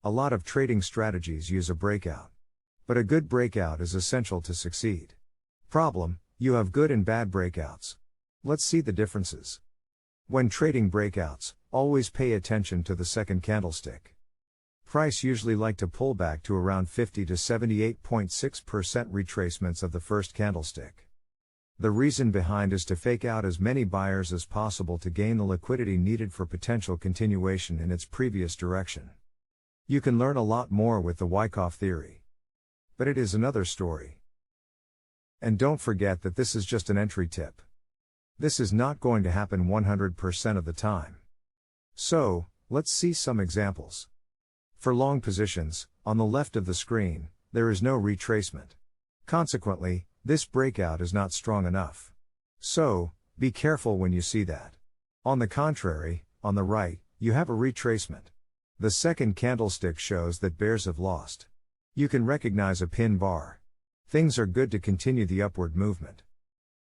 A lot of trading strategies use a breakout. But a good breakout is essential to succeed. Problem: you have good and bad breakouts. Let's see the differences. When trading breakouts, always pay attention to the second candlestick. Price usually like to pull back to around 50 to 78.6% retracements of the first candlestick. The reason behind is to fake out as many buyers as possible to gain the liquidity needed for potential continuation in its previous direction. You can learn a lot more with the Wyckoff theory. But it is another story. And don't forget that this is just an entry tip. This is not going to happen 100% of the time. So, let's see some examples. For long positions, on the left of the screen, there is no retracement. Consequently, this breakout is not strong enough. So, be careful when you see that. On the contrary, on the right, you have a retracement. The second candlestick shows that bears have lost. You can recognize a pin bar. Things are good to continue the upward movement.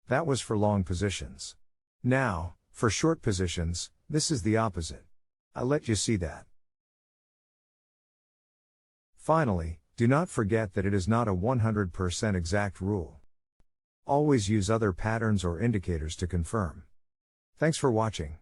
That was for long positions. Now, for short positions, this is the opposite. I'll let you see that. Finally, do not forget that it is not a 100% exact rule. Always use other patterns or indicators to confirm. Thanks for watching.